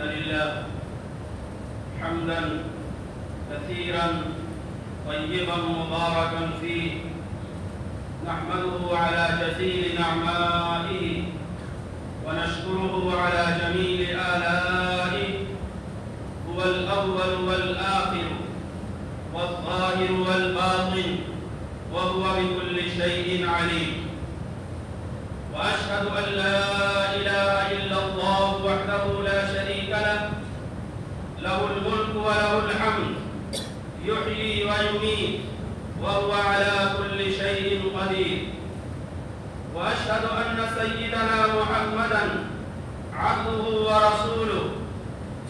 لله حمدا كثيرا طيبا مباركا فيه، نحمده على جزيل نعمائه ونشكره على جميل آلائه. هو الأول والآخر والظاهر والباطن وهو بكل شيء عليم. وأشهد أن لا إله إلا الله وحده لا شريك له، له الملك وله الحمد، يحيي ويميت وهو على كل شيء قدير. وأشهد أن سيدنا محمدًا عبده ورسوله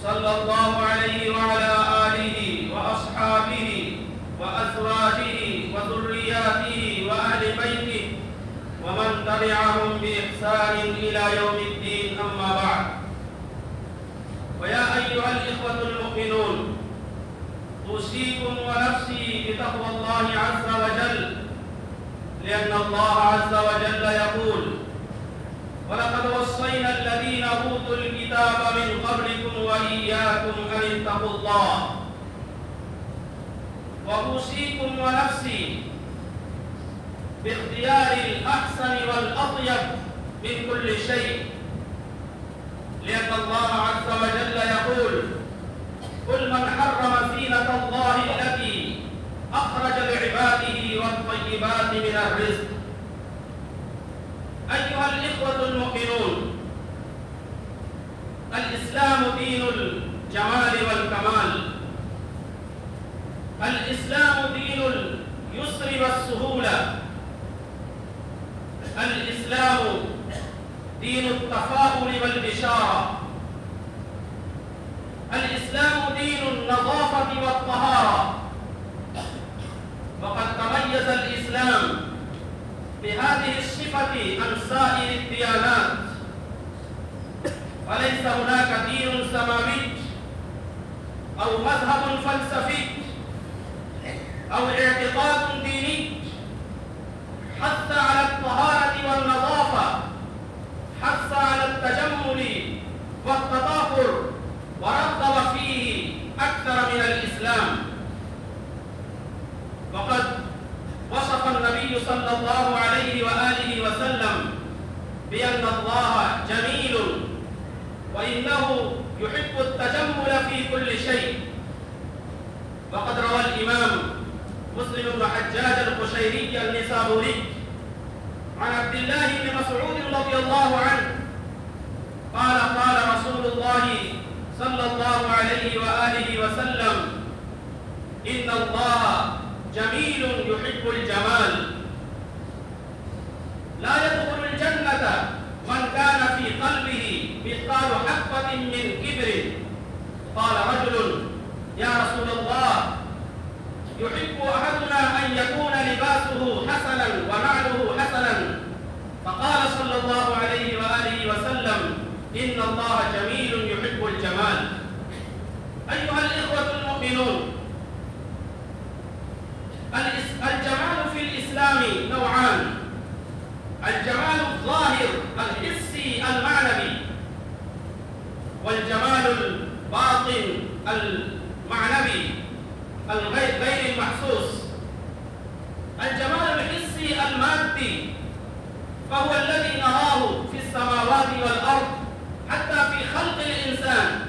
صلى الله عليه وعلى آله وأصحابه وأزواجه وذرياته وأهل بيته ومن تبعهم بإحسان إلى يوم الدين، أما بعد. ويا أيها الإخوة المؤمنون، أوصيكم ونفسي بتقوى الله عز وجل، لأن الله عز وجل يقول: ولقد وصينا الذين أوتوا الكتاب من قبلكم وإياكم أن اتقوا الله. وأوصيكم ونفسي باختيار الأحسن والأطيب من كل شيء، لأن الله عز وجل يقول: قل من حرم زينة الله التي أخرج لعباده والطيبات من الرزق. أيها الإخوة المؤمنون، الإسلام دين الجمال والكمال، الإسلام دين اليسر والسهولة، الإسلام دين التفاؤل والبشارة، الإسلام دين النظافة والطهارة. وقد تميز الإسلام بهذه الصفة عن سائر الديانات، فليس هناك دين سماوي أو مذهب فلسفي أو اعتقاد ديني حث على الطهارة والنظافة، حث على التجمل والتطهر ورغب فيه أكثر من الإسلام. وقد وصف النبي صلى الله عليه وآله وسلم بأن الله جميل، وإنه يحب التجمل في كل شيء. وقد روى الإمام مسلم بن حجاج القشيري النسابوري عن عبد الله بن مسعود رضي الله عنه قال: قال رسول الله صلى الله عليه وآله وسلم: إن الله جميل يحب الجمال، لا يدخل الجنة من كان في قلبه مثقال حبة من كبر. قال رجل: يا رسول الله، يحب أحدنا أن يكون لباسه حسنا ونعله حسنا. فقال صلى الله عليه وآله وسلم: إن الله جميل يحب الجمال. أيها الإخوة المؤمنون، الجمال في الإسلام نوعان: الجمال الظاهر الحسي المعنوي، والجمال الباطن المعنوي غير المحسوس. الجمال الحسي المادي فهو الذي نراه في السماوات والأرض، حتى في خلق الإنسان.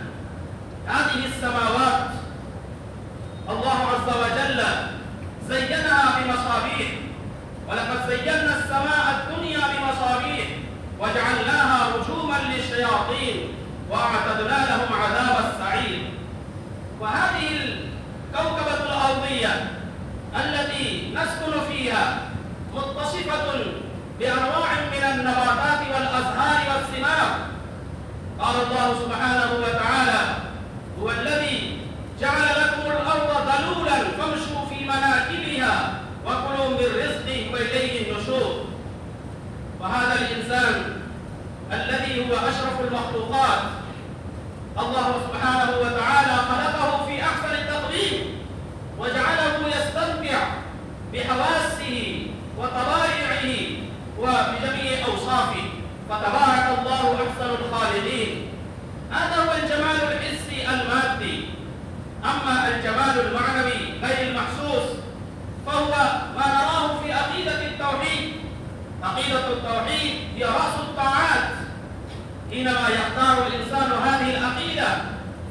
هذه السماوات الله عز وجل زينها بمصابيح، ولقد زينا السماء الدنيا بمصابيح وجعلناها رجوما للشياطين وأعتدنا لهم عذاب السعير. وهذه الكوكبة الأرضية التي نسكن فيها متصفة بأنواع من النباتات والأزهار والثمار. قال الله سبحانه وتعالى: هو الذي جعل لكم الأرض ذلولا فامشوا في مناكبها وكلوا من رزقه وإليه النشور. وهذا الإنسان الذي هو أشرف المخلوقات، الله سبحانه وتعالى خلقه في أحسن التقويم وجعله يستمتع بحواسه وطبائعه وبجميع أوصافه، فتبارك الله أحسن الخالقين. هذا هو الجمال الحسي المادي. أما الجمال المعنوي غير المحسوس فهو ما نراه في عقيدة التوحيد. عقيدة التوحيد هي رأس الطاعات. حينما يختار الإنسان هذه العقيدة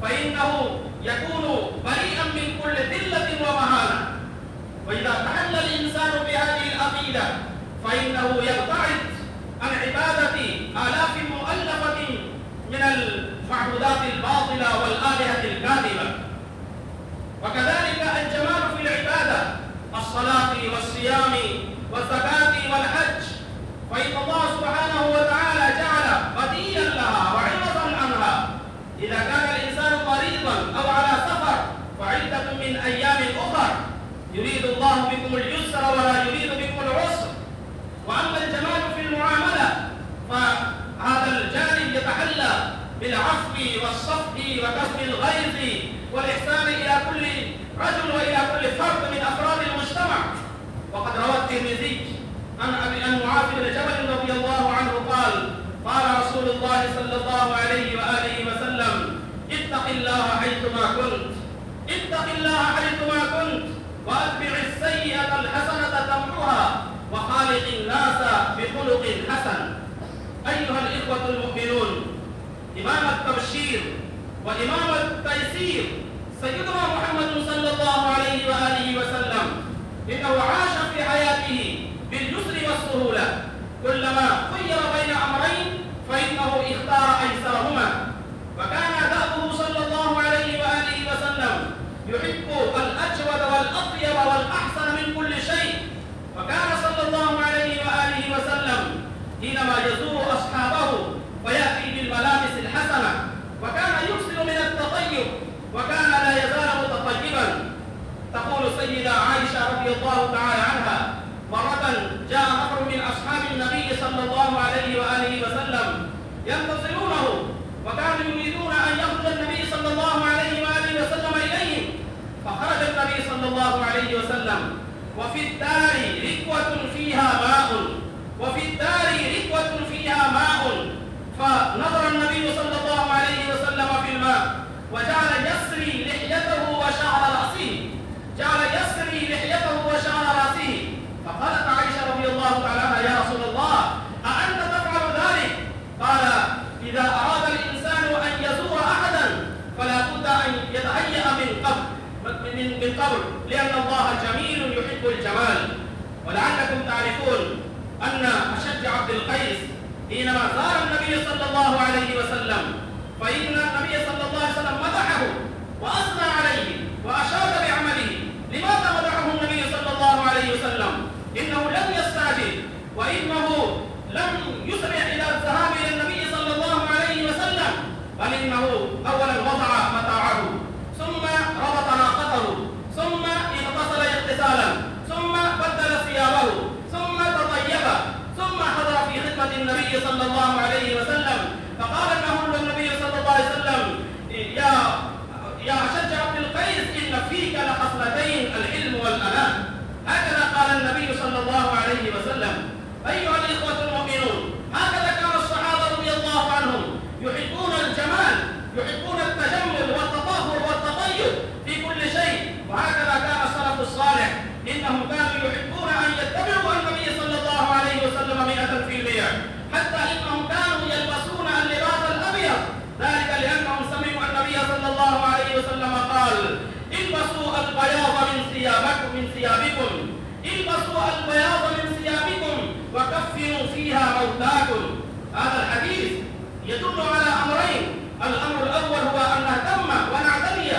فإنه يكون بريئا من كل ذلة ومهانة. وإذا تحلى الإنسان بهذه العقيدة فإنه يبتعد عن عبادة آلاف مؤلفة من المعبودات الباطلة والآلهة الكاذبة. وكذلك الجمال في العبادة، الصلاة والصيام والزكاة والحج، فإن الله سبحانه وتعالى جعل بديلا لها وعوضا عنها. إذا كان الإنسان مريضا أو على سفر فعدة من أيام أخر، يريد الله بكم اليسر ولا يريد بكم العسر. وأما الجمال في المعاملة فهذا الجانب يتحلى بالعفو والصفح وكسب الغيظ والإحسان إلى كل رجل وإلى كل فرد من أفراد المجتمع. وقد روى الترمذي عن معاذ بن جبل رضي الله عنه قال: قال رسول الله صلى الله عليه وآله وسلم: اتق الله حيثما كنت، اتق الله حيثما كنت، وأتبع السيئة الحسنة تمحها، وخالق الناس بخلق حسن. أيها الإخوة المؤمنون، إمام التبشير وإمام التيسير سيدنا محمد صلى الله عليه وآله وسلم إنه عاش في حياته باليسر والسهولة. كلما خير بين أمرين فإنه اختار أيسرهما. وكان دأبه صلى الله عليه وآله وسلم يحب الأجود والأطيب والأحسن من كل شيء. وكان صلى الله عليه وآله وسلم حينما يزور أصحابه ويأتي بالملابس الحسنة، وكان يكثر من التطيب، وكان لا يزال متطيبا. تقول سيدة عائشة رضي الله تعالى عنها: مرة جاء نفر من أصحاب النبي صلى الله عليه وآله وسلم ينتظرونه، وكانوا يريدون أن يخرج النبي صلى الله عليه وآله وسلم إليهم. فخرج النبي صلى الله عليه وسلم وفي الدار ركوة فيها ماء، وفي الدار ركوة فيها ماء. فنظر النبي صلى الله عليه وسلم في الماء وجعل يسري لحيته وشعر رأسه، جعل يسري لحيته وشعر رأسه. فقالت عائشة رضي الله تعالى عنها: يا رسول الله، أأنت تفعل ذلك؟ قال: إذا أراد الإنسان أن يزور أحدا فلا بد أن يتهيأ من قبل، لأن الله جميل يحب الجمال. ولعلكم تعرفون أن أشج عبد القيس حينما زار النبي صلى الله عليه وسلم فإن النبي صلى الله عليه وسلم مدحه وأثنى عليه وأشاد بعمله. لماذا مدحه النبي صلى الله عليه وسلم؟ إنه لم يستعجل، وإنه لم يسرع إلى الذهاب إلى النبي صلى الله عليه وسلم، بل إنه أولا وضع متاعه، ثم ربط ناقته، ثم اغتسل اغتسالا، ثم بدل ثيابه، ثم تطيب، ثم حضر في خدمة النبي صلى الله عليه وسلم. فقال له النبي صلى الله عليه وسلم: يا أشج عبد القيس، إن فيك لخصلتين، الحلم والأناة. هكذا قال النبي صلى الله عليه وسلم. أيها الإخوة المؤمنون، هكذا كان الصحابة رضي الله عنهم يحبون الجمال، يحبون التجمل والتطهر والتطيب في كل شيء. وهكذا كان السلف الصالح، إنهم كانوا يحبون أن يتبعوا النبي صلى الله عليه وسلم 100%، حتى إنهم كانوا يلبسون اللباس الأبيض، ذلك لأنهم سمعوا النبي صلى الله عليه وسلم قال: البسوا البياض من ثيابكم، البسوا البياض من ثيابكم وكفنوا فيها موتاكم. هذا الحديث يدل على أمرين. الأمر الأول هو أن نهتم ونعتني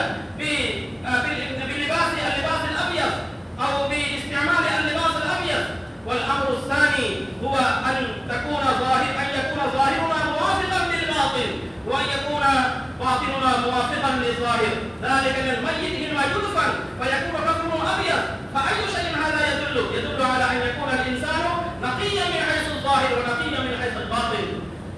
بلباس اللباس الأبيض أو باستعمال اللباس الأبيض. والأمر الثاني هو أن يكون ظاهرنا موافقا للباطن، وأن يكون باطننا موافقا للظاهر. ذلك للميت حينما يدفن فيكون كفنه أبيض. فأي شيء هذا يدل على أن يكون الإنسان نقيا من حيث الظاهر ونقيا من حيث الباطن.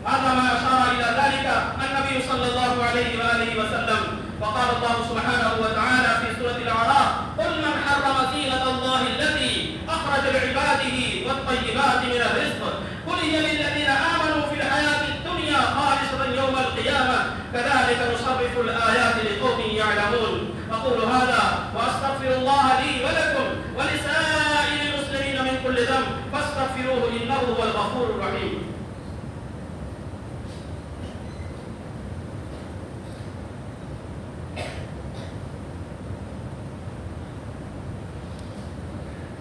هذا ما أشار إلى ذلك النبي صلى الله عليه وآله وسلم. فقال الله سبحانه وتعالى في سورة الأعراف: قل من حرم زينة الله التي أخرج لعباده والطيبات من الرزق، قل هي للذين آمنوا في الحياة الدنيا خالصة يوم القيامة كذلك نصرف الآيات لقوم يعلمون. أقول هذا وأستغفر الله لي ولكم ولسائر المسلمين من كل ذنب فاستغفروه إنه هو الغفور الرحيم.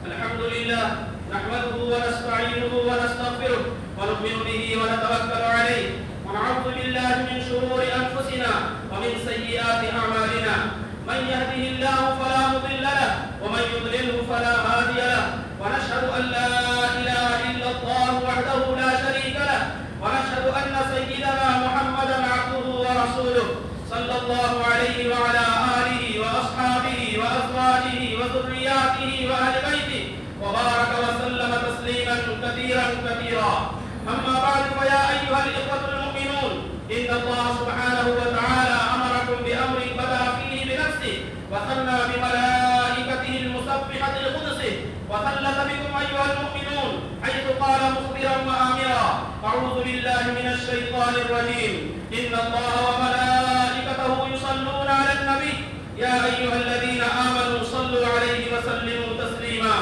الحمد لله نحمده ونستعينه ونستغفره ونؤمن به ونتوكل عليه ونعوذ بالله من شرور أنفسنا ومن سيئات أعمالنا. من يهده الله فلا مضل له ومن يضلله فلا هادي له. ونشهد أن لا إله إلا الله وحده لا شريك له ونشهد أن سيدنا محمدا عبده ورسوله صلى الله عليه وعلى آله وأصحابه وأزواجه وذرياته وأهل بيته وبارك وسلم تسليما كثيرا كثيرا. أما بعد فيا أيها الإخوة المؤمنون إن الله سبحانه وتعالى أمركم بأمر بدأ فيه بنفسه وثنى بملائكته المسبحة لقدسه وثلث بكم أيها المؤمنون حيث قال مخبرا وآمرا أعوذ بالله من الشيطان الرجيم إن الله وملائكته يصلون على النبي يا أيها الذين آمنوا صلوا عليه وسلموا تسليما.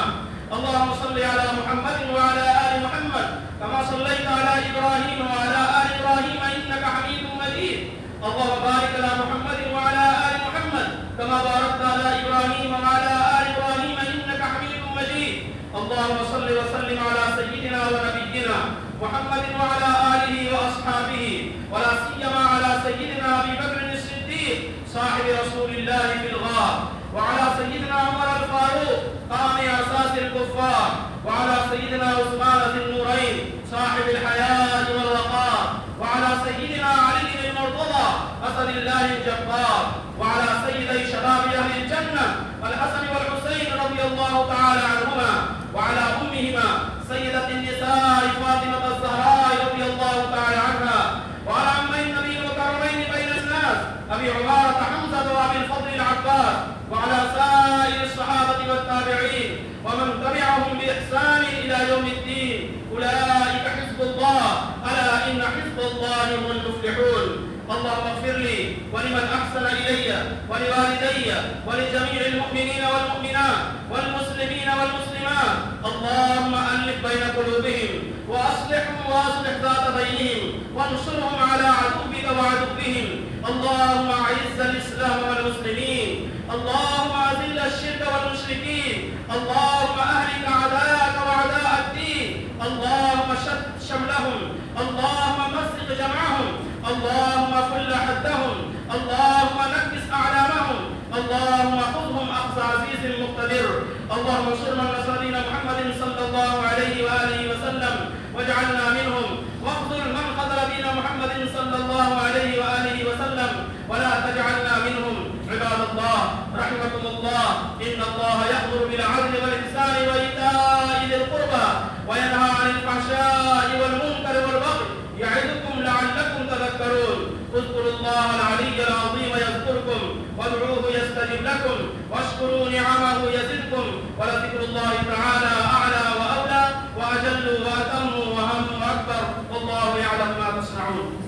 اللهم صل على محمد وعلى آل محمد كما صليت على إبراهيم وعلى آل إبراهيم إنك حميد مجيد. اللهم بارك على محمد وعلى آل محمد كما باركت على إبراهيم وعلى آل إبراهيم إنك حميد مجيد. اللهم صل وسلم على سيدنا ونبينا محمد وعلى آله وأصحابه ولا سيما على سيدنا أبي بكر الصديق صاحب رسول الله في الغار وعلى سيدنا عمر الفاروق قام أساس الكفار وعلى سيدنا عثمان ذي النورين صاحب الحياة والوقار وعلى سيدنا علي المرتضى أسد الله الجبار وعلى سيدي شباب أهل الجنة الحسن والحسين رضي الله تعالى عنهما وعلى أمهما سيدة النساء فاطمة الزهراء رضي الله تعالى عنها وعلى عمي النبي المكرمين بين الناس أبي عمارة حمزة وأبي الفضل العباس وعلى سائر الصحابة والتابعين ومن تبعهم بإحسان إلى يوم الدين. أولئك حزب الله ألا إن حزب الله هم المفلحون. اللهم اغفر لي ولمن أحسن إلي ولوالدي ولجميع المؤمنين والمؤمنات والمسلمين والمسلمات. اللهم ألف بين قلوبهم وأصلحهم وأصلح ذات بينهم وانصرهم على عدوك وعدوهم. اللهم أعز الإسلام والمسلمين. اللهم أذل الشرك والمشركين. اللهم أهلك أعداءك وأعداء الدين. اللهم شتت شملهم. اللهم مزق جمعهم. اللهم فل حدهم. اللهم نكس أعلامهم. اللهم خذهم أخذ عزيز مقتدر. اللهم انصر من نصر دين محمد صلى الله عليه وآله وسلم واجعلنا منهم واخذل من خذل دين محمد صلى الله عليه وآله وسلم ولا تجعلنا منهم. عباد الله رحمكم الله إن الله يأمر بالعدل والإحسان وإيتاء ذي القربى وينهى عن الفحشاء والمنكر والبغي يعظكم لعلكم تذكرون. اذكروا الله العظيم